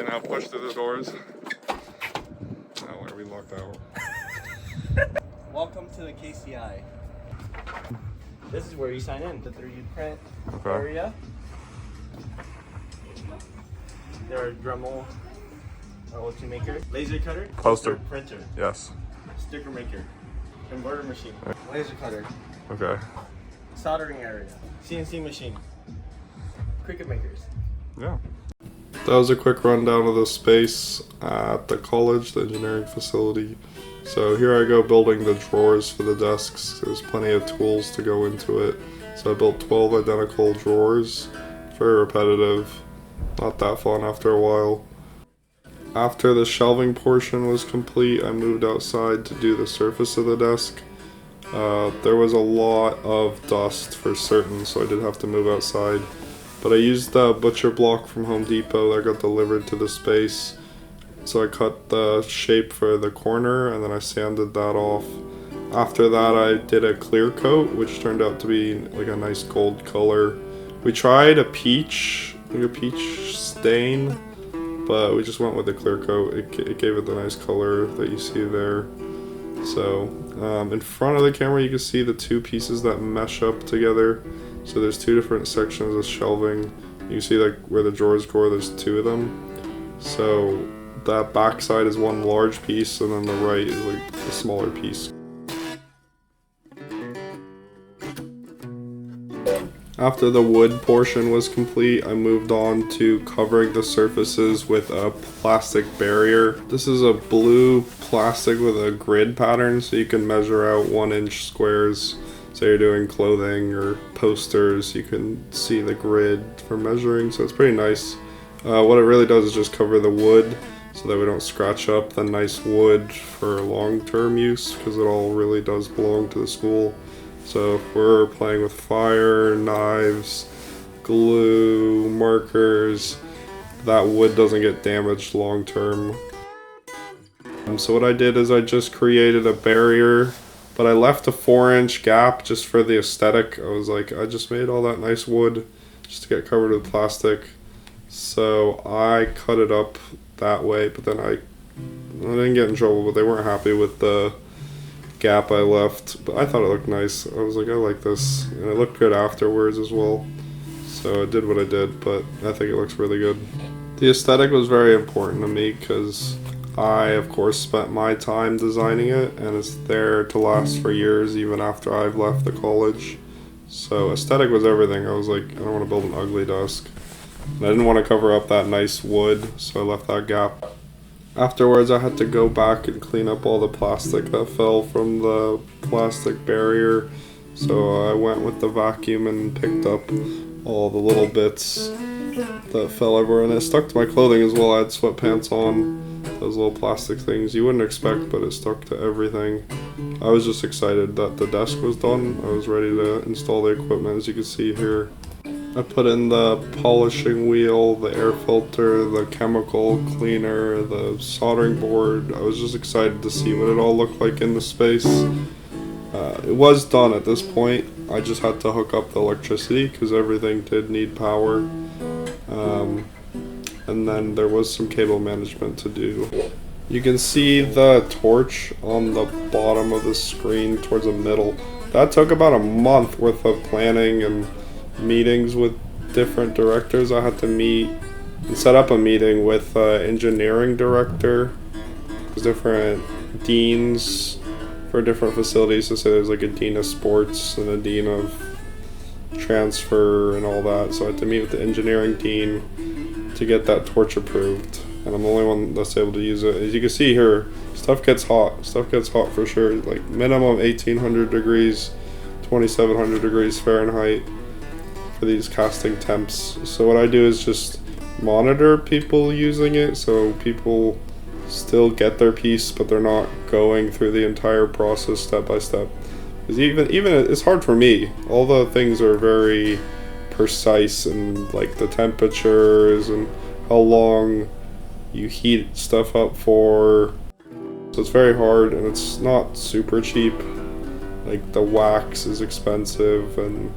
now push through the doors. Now where are we locked out? Welcome to the KCI. This is where you sign in, the 3D print area. There are Dremel, OT maker, laser cutter, Poster printer, yes, sticker maker, inverter machine, laser cutter, okay, soldering area, CNC machine, cricket makers. yeah. That was a quick rundown of the space at the college, the engineering facility. So here I go building the drawers for the desks. There's plenty of tools to go into it. So I built 12 identical drawers. Very repetitive, not that fun after a while. After the shelving portion was complete, I moved outside to do the surface of the desk. There was a lot of dust for certain, so I did have to move outside. But I used the butcher block from Home Depot that got delivered to the space. So I cut the shape for the corner and then I sanded that off. After that I did a clear coat, which turned out to be like a nice gold color. We tried a peach, like a peach stain, but we just went with the clear coat. It gave it the nice color that you see there. So in front of the camera you can see the two pieces that mesh up together. So there's two different sections of shelving. You can see like where the drawers go, there's two of them. So that back side is one large piece and then the right is like a smaller piece. After the wood portion was complete, I moved on to covering the surfaces with a plastic barrier. This is a blue plastic with a grid pattern, so you can measure out 1-inch squares. So you're doing clothing or posters, you can see the grid for measuring, so it's pretty nice. What it really does is just cover the wood so that we don't scratch up the nice wood for long-term use, because it all really does belong to the school. So if we're playing with fire, knives, glue, markers, that wood doesn't get damaged long-term. So what I did is I just created a barrier, but I left a 4-inch gap just for the aesthetic. I was like, I just made all that nice wood just to get covered with plastic. So I cut it up that way, but then I didn't get in trouble, but they weren't happy with the gap I left. But I thought it looked nice. I was like, I like this. And it looked good afterwards as well. So I did what I did, but I think it looks really good. The aesthetic was very important to me because I, of course, spent my time designing it, and it's there to last for years even after I've left the college. So aesthetic was everything. I was like, I don't want to build an ugly desk. And I didn't want to cover up that nice wood, so I left that gap. Afterwards, I had to go back and clean up all the plastic that fell from the plastic barrier. So I went with the vacuum and picked up all the little bits that fell everywhere, and it stuck to my clothing as well. I had sweatpants on. Those little plastic things you wouldn't expect, but it stuck to everything. I was just excited that the desk was done. I was ready to install the equipment, as you can see here. I put in the polishing wheel, the air filter, the chemical cleaner, the soldering board. I was just excited to see what it all looked like in the space. It was done at this point. I just had to hook up the electricity because everything did need power. And then there was some cable management to do. You can see the torch on the bottom of the screen towards the middle. That took about a month worth of planning and meetings with different directors. I had to meet and set up a meeting with engineering director, different deans for different facilities. So say there's like a dean of sports and a dean of transfer and all that. So I had to meet with the engineering dean to get that torch approved, and I'm the only one that's able to use it. As you can see here, stuff gets hot for sure, like minimum 1800 degrees, 2700 degrees Fahrenheit for these casting temps. So what I do is just monitor people using it, so people still get their piece, but they're not going through the entire process step by step. Because even it's hard for me. All the things are very precise, and like the temperatures and how long you heat stuff up for. So it's very hard, and it's not super cheap. Like the wax is expensive, and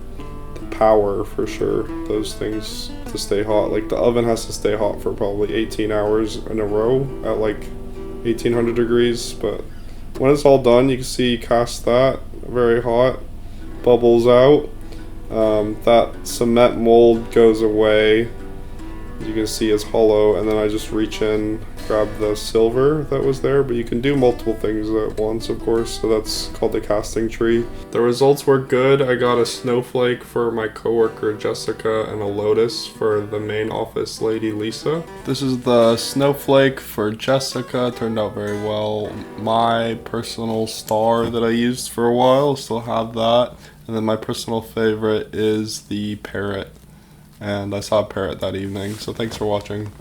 power for sure. Those things to stay hot. Like the oven has to stay hot for probably 18 hours in a row at like 1800 degrees. But when it's all done, you can see cast that very hot, bubbles out. That cement mold goes away. You can see it's hollow, and then I just reach in, grab the silver that was there, but you can do multiple things at once, of course, so that's called the casting tree. The results were good. I got a snowflake for my coworker Jessica and a lotus for the main office lady Lisa. This is the snowflake for Jessica, turned out very well. My personal star that I used for a while, still have that. And then my personal favorite is the parrot. And I saw a parrot that evening, so thanks for watching.